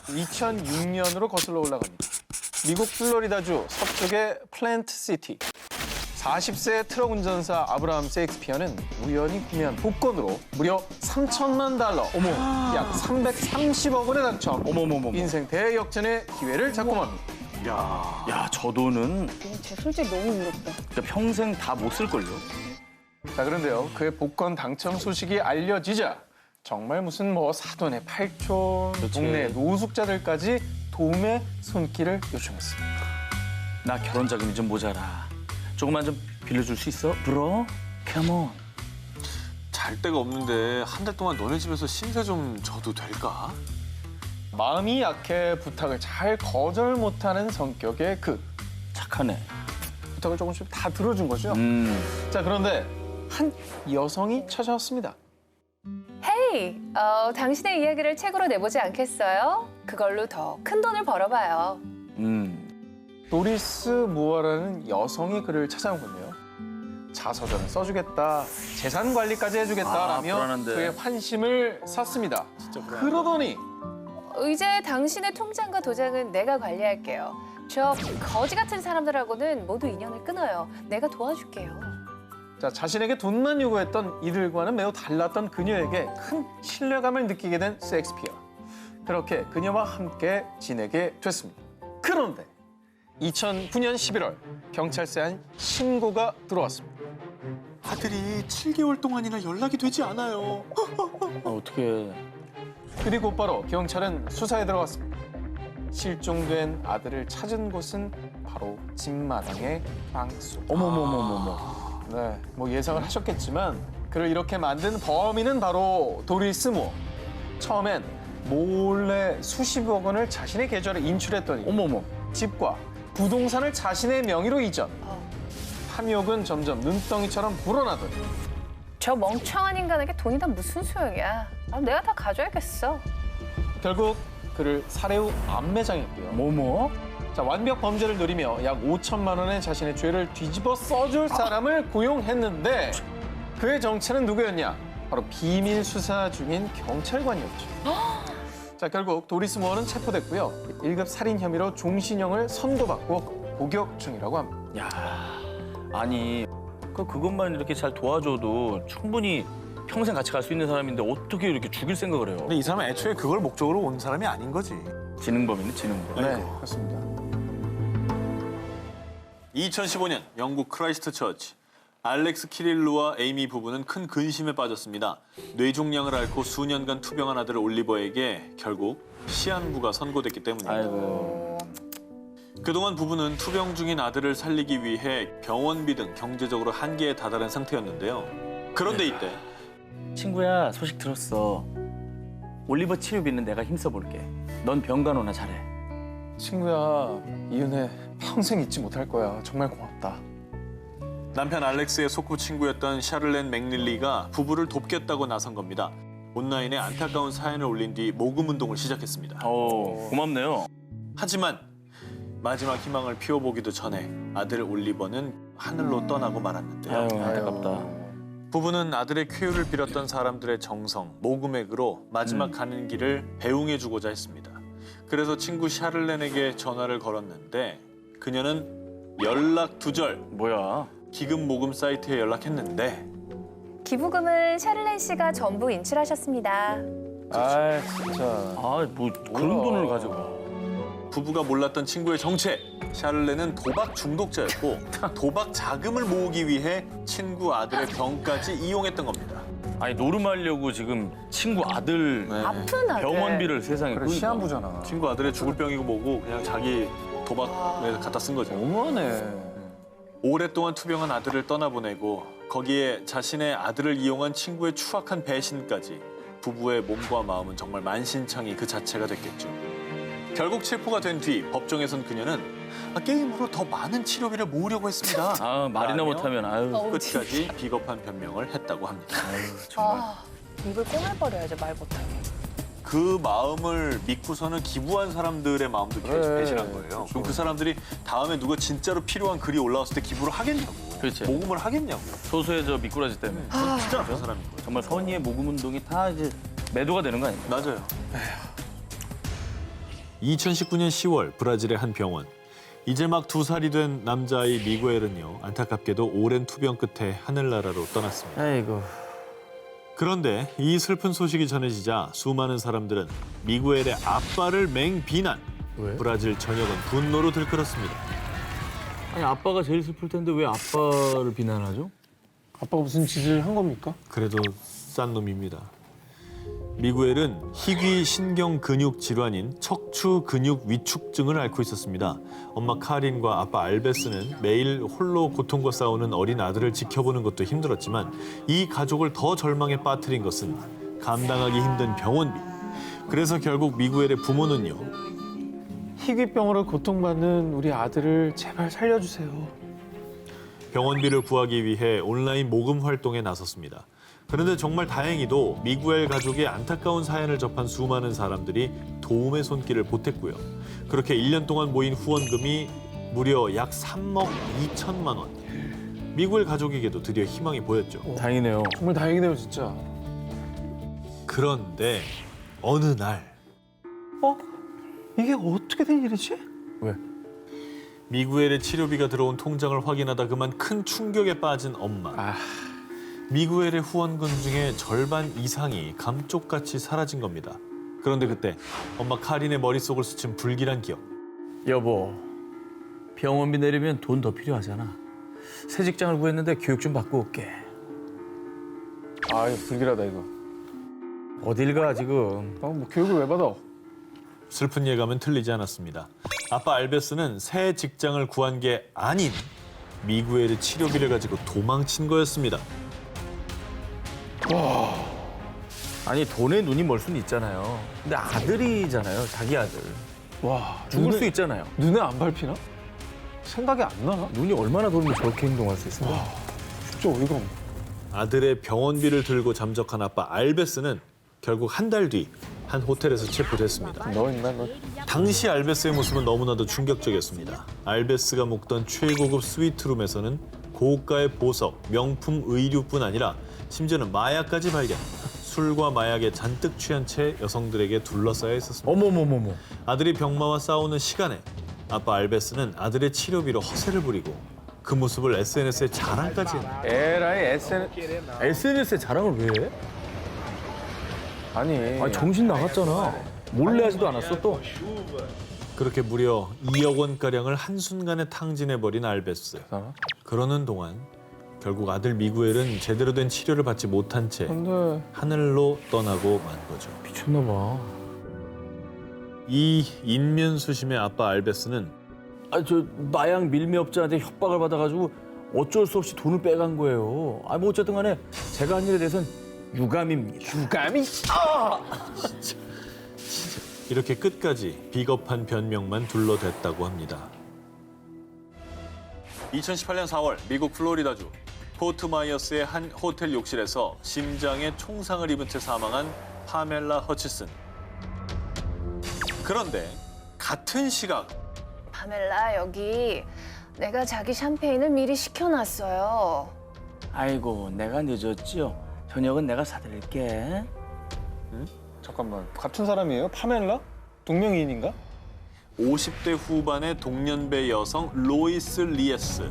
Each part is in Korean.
2006년으로 거슬러 올라갑니다. 미국 플로리다주 서쪽의 플랜트 시티. 40세 트럭 운전사 아브라함 세익스피어는 우연히 구매한 복권으로 무려 3천만 달러, 약 330억 원에 당첨. 어머머머. 인생 대역전의 기회를 잡고 맙니다. 야, 저 돈은 쟤 솔직히 너무 부럽다. 진짜 평생 다 못 쓸걸요. 자, 그런데요. 그의 복권 당첨 소식이 알려지자 정말 무슨 뭐 사돈의 팔촌, 동네 노숙자들까지 도움의 손길을 요청했습니다. 나 결혼 자금이 좀 모자라. 조금만 좀 빌려줄 수 있어? 브로? 컴온. 잘 데가 없는데 한 달 동안 너네 집에서 신세 좀 져도 될까? 마음이 약해 부탁을 잘 거절 못하는 성격의 그 착하네. 부탁을 조금씩 다 들어준 거죠. 자, 그런데 한 여성이 찾아왔습니다. 헤이, 당신의 이야기를 책으로 내보지 않겠어요? 그걸로 더 큰 돈을 벌어봐요. 도리스 무어라는 여성이 그를 찾아온 건데요. 자서전을 써주겠다, 재산 관리까지 해주겠다라며 불안한데. 그의 환심을 샀습니다. 그러더니 이제 당신의 통장과 도장은 내가 관리할게요. 저 거지 같은 사람들하고는 모두 인연을 끊어요. 내가 도와줄게요. 자, 자신에게 돈만 요구했던 이들과는 매우 달랐던 그녀에게 큰 신뢰감을 느끼게 된 셰익스피어. 그렇게 그녀와 함께 지내게 됐습니다. 그런데 2009년 11월 경찰서에 한 신고가 들어왔습니다. 아들이 7개월 동안이나 연락이 되지 않아요. 어떻게? 그리고 곧바로 경찰은 수사에 들어갔습니다. 실종된 아들을 찾은 곳은 바로 집마당의 방소. 어머머머머머. 네, 뭐 예상을 하셨겠지만 그를 이렇게 만든 범인은 바로 도리스 무어. 처음엔 몰래 수십억 원을 자신의 계좌로 인출했더니 어머머. 집과 부동산을 자신의 명의로 이전. 탐욕은 점점 눈덩이처럼 불어나더니 저 멍청한 인간에게 돈이 다 무슨 소용이야. 내가 다 가져야겠어. 결국 그를 살해 후 암매장했고요. 뭐뭐? 자, 완벽 범죄를 누리며 약 5천만 원의 자신의 죄를 뒤집어 써줄 사람을 고용했는데 그의 정체는 누구였냐? 바로 비밀 수사 중인 경찰관이었죠. 자, 결국 도리스 무어는 체포됐고요. 1급 살인 혐의로 종신형을 선고받고 복역 중이라고 합니다. 야, 아니 그것만 이렇게 잘 도와줘도 충분히 평생 같이 갈 수 있는 사람인데 어떻게 이렇게 죽일 생각을 해요? 근데 이 사람은 애초에 그걸 목적으로 온 사람이 아닌 거지. 지능범이네, 지능범. 네, 그렇습니다. 2015년 영국 크라이스트 처치. 알렉스 키릴루와 에이미 부부는 큰 근심에 빠졌습니다. 뇌종양을 앓고 수년간 투병한 아들 올리버에게 결국 시한부가 선고됐기 때문입니다. 아이고. 그동안 부부는 투병 중인 아들을 살리기 위해 병원비 등 경제적으로 한계에 다다른 상태였는데요. 그런데 이때 친구야, 소식 들었어. 올리버 치료비는 내가 힘써볼게. 넌 병간호나 잘해. 친구야, 이 은혜 평생 잊지 못할 거야. 정말 고맙다. 남편 알렉스의 소꿉친구였던 샤를렌 맥닐리가 부부를 돕겠다고 나선 겁니다. 온라인에 안타까운 사연을 올린 뒤 모금 운동을 시작했습니다. 고맙네요. 하지만 마지막 희망을 피워보기도 전에 아들 올리버는 하늘로 떠나고 말았는데요. 아유, 안타깝다. 부부는 아들의 쾌유를 빌었던 사람들의 정성, 모금액으로 마지막 가는 길을 배웅해주고자 했습니다. 그래서 친구 샤를렌에게 전화를 걸었는데 그녀는 연락 두절. 뭐야? 기금 모금 사이트에 연락했는데 기부금을 샤를렌 씨가 전부 인출하셨습니다. 아, 진짜. 뭐 그런 돈을 가져가. 부부가 몰랐던 친구의 정체. 샤를렌은 도박 중독자였고 도박 자금을 모으기 위해 친구 아들의 병까지 이용했던 겁니다. 아니 노름하려고 지금 친구 아들 아픈 아들. 병원비를 세상에 그래, 그러니까. 시한부잖아. 친구 아들의 죽을 병이고 뭐고 그냥 자기 도박에 갖다 쓴 거죠. 너무하네. 오랫동안 투병한 아들을 떠나보내고 거기에 자신의 아들을 이용한 친구의 추악한 배신까지 부부의 몸과 마음은 정말 만신창이 그 자체가 됐겠죠. 결국 체포가 된 뒤 법정에선 그녀는 게임으로 더 많은 치료비를 모으려고 했습니다. 말이나 라며 못하면 아유. 끝까지 비겁한 변명을 했다고 합니다. 정말. 입을 꼬물버려야죠, 말 못하게. 그 마음을 믿고서는 기부한 사람들의 마음도 그래, 배신한 거예요. 그럼 그 사람들이 다음에 누가 진짜로 필요한 글이 올라왔을 때 기부를 하겠냐고. 그렇지. 모금을 하겠냐고. 소수의 저 미꾸라지 때문에. 진짜 나쁜 사람인 거예요. 정말 선의의 모금 운동이 다 이제 매도가 되는 거 아닙니까? 맞아요. 2019년 10월 브라질의 한 병원. 이제 막 2살이 된 남자아이 미구엘은요. 안타깝게도 오랜 투병 끝에 하늘나라로 떠났습니다. 아이고. 그런데 이 슬픈 소식이 전해지자 수많은 사람들은 미구엘의 아빠를 맹비난. 왜? 브라질 전역은 분노로 들끓었습니다. 아니 아빠가 제일 슬플 텐데 왜 아빠를 비난하죠? 아빠가 무슨 짓을 한 겁니까? 그래도 싼 놈입니다. 미구엘은 희귀 신경 근육 질환인 척추 근육 위축증을 앓고 있었습니다. 엄마 카린과 아빠 알베스는 매일 홀로 고통과 싸우는 어린 아들을 지켜보는 것도 힘들었지만 이 가족을 더 절망에 빠뜨린 것은 감당하기 힘든 병원비. 그래서 결국 미구엘의 부모는요. 희귀병으로 고통받는 우리 아들을 제발 살려주세요. 병원비를 구하기 위해 온라인 모금 활동에 나섰습니다. 그런데 정말 다행히도 미구엘 가족의 안타까운 사연을 접한 수많은 사람들이 도움의 손길을 보탰고요. 그렇게 1년 동안 모인 후원금이 무려 약 3억 2천만 원. 미구엘 가족에게도 드디어 희망이 보였죠. 다행이네요. 정말 다행이네요, 진짜. 그런데 어느 날 이게 어떻게 된 일이지? 왜? 미구엘의 치료비가 들어온 통장을 확인하다 그만 큰 충격에 빠진 엄마. 미구엘의 후원금 중에 절반 이상이 감쪽같이 사라진 겁니다. 그런데 그때 엄마 카린의 머릿속을 스친 불길한 기억. 여보, 병원비 내리면 돈 더 필요하잖아. 새 직장을 구했는데 교육 좀 받고 올게. 아, 이거 불길하다, 이거. 어딜 가 지금? 뭐 교육을 왜 받아? 슬픈 예감은 틀리지 않았습니다. 아빠 알베스는 새 직장을 구한 게 아닌 미구엘의 치료비를 가지고 도망친 거였습니다. 아니 돈에 눈이 멀 수는 있잖아요. 근데 아들이잖아요, 자기 아들. 와, 죽을 수 있잖아요. 눈에 안 밟히나? 생각이 안 나나? 눈이 얼마나 돌면 저렇게 행동할 수 있어요? 진짜 어이가 없네. 아들의 병원비를 들고 잠적한 아빠 알베스는 결국 한 달 뒤 한 호텔에서 체포됐습니다. 너 인간 너. 당시 알베스의 모습은 너무나도 충격적이었습니다. 알베스가 묵던 최고급 스위트룸에서는 고가의 보석, 명품 의류뿐 아니라 심지어는 마약까지 발견. 술과 마약에 잔뜩 취한 채 여성들에게 둘러싸여 있었습니다. 어머머머머. 아들이 병마와 싸우는 시간에 아빠 알베스는 아들의 치료비로 허세를 부리고 그 모습을 SNS에 자랑까지 했네요. 에라이 SNS에 자랑을 왜 해? 아니. 아니 정신 나갔잖아. 몰래 하지도 않았어 또. 그렇게 무려 2억 원가량을 한순간에 탕진해버린 알베스. 그러는 동안 결국 아들 미구엘은 제대로 된 치료를 받지 못한 채 근데 하늘로 떠나고 만 거죠. 미쳤나 봐. 이 인면수심의 아빠 알베스는 저 마약 밀매업자한테 협박을 받아가지고 어쩔 수 없이 돈을 빼간 거예요. 뭐 어쨌든 간에 제가 한 일에 대해서는 유감입니다. 유감이? 이렇게 끝까지 비겁한 변명만 둘러댔다고 합니다. 2018년 4월 미국 플로리다주 포트 마이어스의 한 호텔 욕실에서 심장에 총상을 입은 채 사망한 파멜라 허치슨. 그런데 같은 시각 파멜라, 여기 내가 자기 샴페인을 미리 시켜놨어요. 아이고 내가 늦었지요. 저녁은 내가 사드릴게. 잠깐만, 같은 사람이에요? 파멜라? 동명이인인가? 50대 후반의 동년배 여성 로이스 리에스.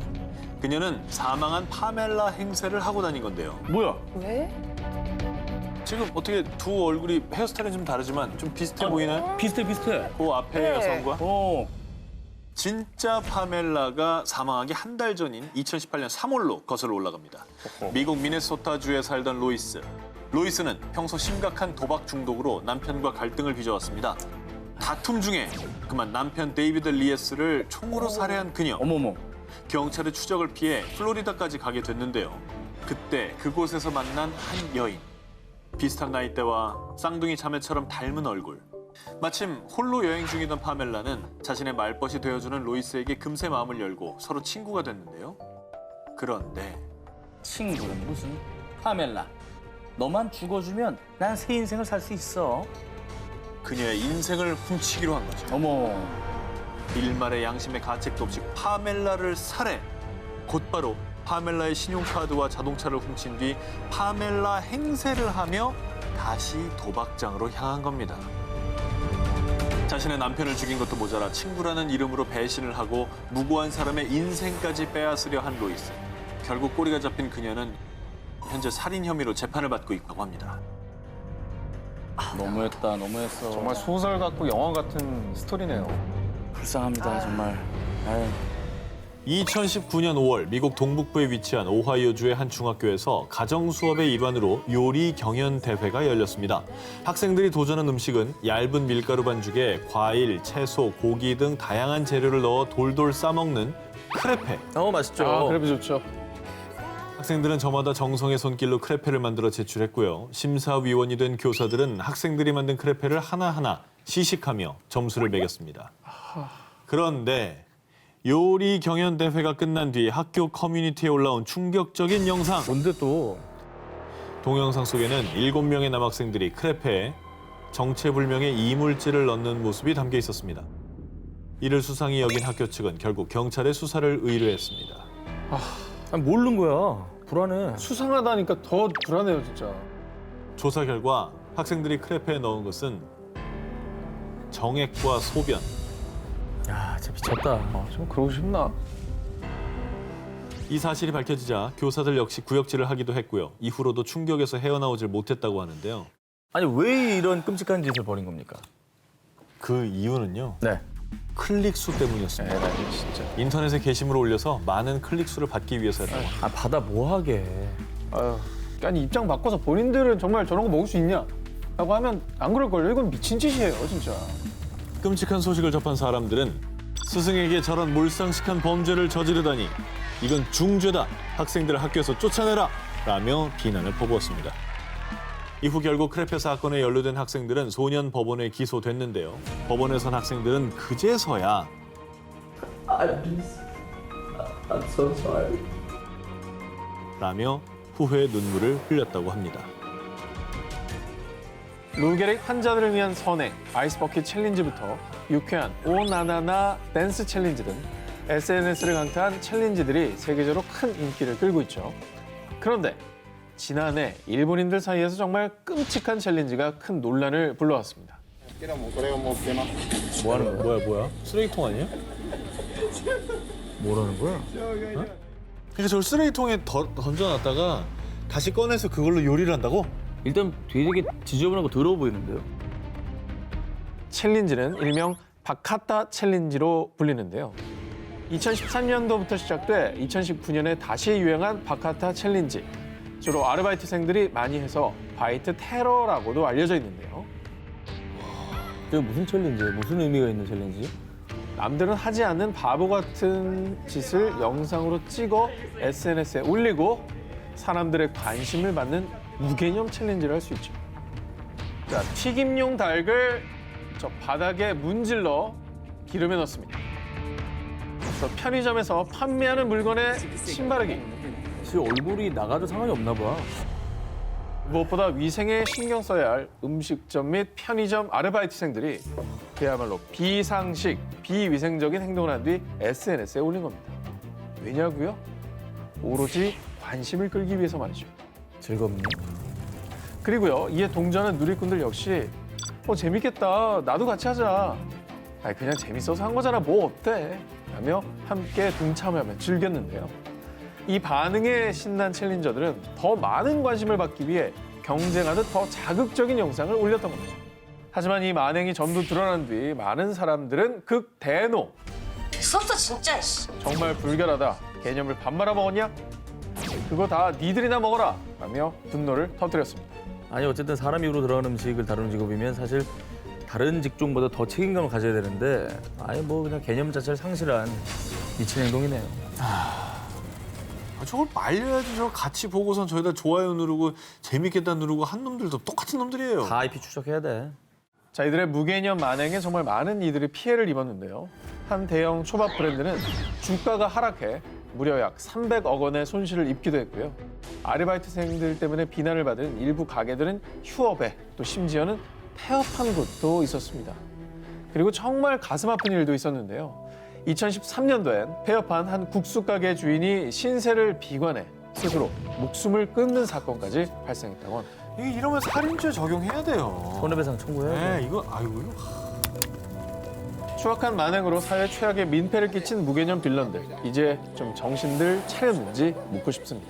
그녀는 사망한 파멜라 행세를 하고 다닌 건데요. 뭐야? 왜? 지금 어떻게 두 얼굴이 헤어스타일은 좀 다르지만 좀 비슷해 보이나요? 비슷해. 그 앞에 네. 여성과? 어. 진짜 파멜라가 사망하기 한 달 전인 2018년 3월로 거슬러 올라갑니다. 미국 미네소타주에 살던 로이스. 로이스는 평소 심각한 도박 중독으로 남편과 갈등을 빚어왔습니다. 다툼 중에 그만 남편 데이비드 리에스를 총으로 살해한 그녀. 어머머. 경찰의 추적을 피해 플로리다까지 가게 됐는데요. 그때 그곳에서 만난 한 여인. 비슷한 나이대와 쌍둥이 자매처럼 닮은 얼굴. 마침 홀로 여행 중이던 파멜라는 자신의 말벗이 되어주는 로이스에게 금세 마음을 열고 서로 친구가 됐는데요. 그런데 친구는 무슨? 파멜라. 너만 죽어주면 난 새 인생을 살 수 있어. 그녀의 인생을 훔치기로 한 거죠. 어머. 일말의 양심의 가책도 없이 파멜라를 살해. 곧바로 파멜라의 신용카드와 자동차를 훔친 뒤 파멜라 행세를 하며 다시 도박장으로 향한 겁니다. 자, 자신의 남편을 죽인 것도 모자라 친구라는 이름으로 배신을 하고 무고한 사람의 인생까지 빼앗으려 한 로이스. 결국 꼬리가 잡힌 그녀는 현재 살인 혐의로 재판을 받고 있다고 합니다. 너무했다, 너무했어. 정말 소설 같고 영화 같은 스토리네요. 불쌍합니다, 정말. 아유. 2019년 5월 미국 동북부에 위치한 오하이오주의 한 중학교에서 가정 수업의 일환으로 요리 경연 대회가 열렸습니다. 학생들이 도전한 음식은 얇은 밀가루 반죽에 과일, 채소, 고기 등 다양한 재료를 넣어 돌돌 싸먹는 크레페. 맛있죠. 아, 그래도 좋죠. 학생들은 저마다 정성의 손길로 크레페를 만들어 제출했고요. 심사위원이 된 교사들은 학생들이 만든 크레페를 하나하나 시식하며 점수를 매겼습니다. 그런데 요리 경연 대회가 끝난 뒤 학교 커뮤니티에 올라온 충격적인 영상. 뭔데 또? 동영상 속에는 7명의 남학생들이 크레페에 정체불명의 이물질을 넣는 모습이 담겨 있었습니다. 이를 수상히 여긴 학교 측은 결국 경찰에 수사를 의뢰했습니다. 아니, 모르는 거야. 불안해. 수상하다니까 더 불안해요, 진짜. 조사 결과 학생들이 크레페에 넣은 것은 정액과 소변, 야, 진짜 미쳤다. 좀 그러고 싶나? 이 사실이 밝혀지자 교사들 역시 구역질을 하기도 했고요. 이후로도 충격에서 헤어나오질 못했다고 하는데요. 아니, 왜 이런 끔찍한 짓을 벌인 겁니까? 그 이유는요. 네. 클릭 수 때문이었습니다. 에라이, 진짜. 인터넷에 게시물을 올려서 많은 클릭 수를 받기 위해서였다고 합니다. 아, 받아 뭐하게. 아유, 아니 입장 바꿔서 본인들은 정말 저런 거 먹을 수 있냐? 라고 하면 안 그럴걸요? 이건 미친 짓이에요, 진짜. 끔찍한 소식을 접한 사람들은 스승에게 저런 몰상식한 범죄를 저지르다니 이건 중죄다. 학생들을 학교에서 쫓아내라. 라며 비난을 퍼부었습니다. 이후 결국 크레페 사건에 연루된 학생들은 소년 법원에 기소됐는데요. 법원에선 학생들은 그제서야 라며 후회의 눈물을 흘렸다고 합니다. 루게릭 환자들을 위한 선행, 아이스버킷 챌린지부터 유쾌한 오나나나 댄스 챌린지 등 SNS를 강타한 챌린지들이 세계적으로 큰 인기를 끌고 있죠. 그런데 지난해 일본인들 사이에서 정말 끔찍한 챌린지가 큰 논란을 불러왔습니다. 뭐 하는 거야? 뭐야? 쓰레기통 아니야? 뭐라는 거야? 그러니까 저걸 쓰레기통에 던져놨다가 다시 꺼내서 그걸로 요리를 한다고? 일단 되게 지저분하고 더러워 보이는데요. 챌린지는 일명 바카타 챌린지로 불리는데요. 2013년도부터 시작돼 2019년에 다시 유행한 바카타 챌린지. 주로 아르바이트생들이 많이 해서 바이트 테러라고도 알려져 있는데요. 이게 무슨 챌린지예요? 무슨 의미가 있는 챌린지? 남들은 하지 않는 바보 같은 짓을 영상으로 찍어 SNS에 올리고 사람들의 관심을 받는 무개념 챌린지를 할 수 있죠. 자, 튀김용 닭을 저 바닥에 문질러 기름에 넣습니다. 그래서 편의점에서 판매하는 물건에 침 바르기. 지 얼굴이 나가도 상관이 없나 봐. 무엇보다 위생에 신경 써야 할 음식점 및 편의점 아르바이트생들이 그야말로 비상식, 비위생적인 행동을 한 뒤 SNS에 올린 겁니다. 왜냐고요? 오로지 관심을 끌기 위해서 말이죠. 즐겁네. 그리고요, 이에 동조하는 누리꾼들 역시 재밌겠다, 나도 같이 하자. 아니, 그냥 재밌어서 한 거잖아, 뭐 어때? 라며 함께 동참하며 즐겼는데요. 이 반응에 신난 챌린저들은 더 많은 관심을 받기 위해 경쟁하듯 더 자극적인 영상을 올렸던 겁니다. 하지만 이 만행이 전부 드러난 뒤 많은 사람들은 극대노. 됐었어 진짜. 씨. 정말 불결하다. 개념을 밥 말아 먹었냐? 그거 다 니들이나 먹어라. 라며 분노를 터뜨렸습니다. 아니 어쨌든 사람 입으로 들어가는 음식을 다루는 직업이면 사실 다른 직종보다 더 책임감을 가져야 되는데 아예 뭐 그냥 개념 자체를 상실한 미친 행동이네요. 저걸 말려야지. 저 같이 보고선 저희다 좋아요 누르고 재밌겠다 누르고 한 놈들도 똑같은 놈들이에요. 다 IP 추적해야 돼. 자, 이들의 무개념 만행에 정말 많은 이들이 피해를 입었는데요. 한 대형 초밥 브랜드는 주가가 하락해 무려 약 300억 원의 손실을 입기도 했고요. 아르바이트생들 때문에 비난을 받은 일부 가게들은 휴업에 또 심지어는 폐업한 곳도 있었습니다. 그리고 정말 가슴 아픈 일도 있었는데요. 2013년도엔 폐업한 한 국수 가게 주인이 신세를 비관해 스스로 목숨을 끊는 사건까지 발생했다고 합니다. 이러면 살인죄 적용해야 돼요. 손해배상 청구해야 돼. 네, 이거 아이고 이거. 추악한 만행으로 사회 최악의 민폐를 끼친 무개념 빌런들. 이제 좀 정신들 차렸는지 묻고 싶습니다.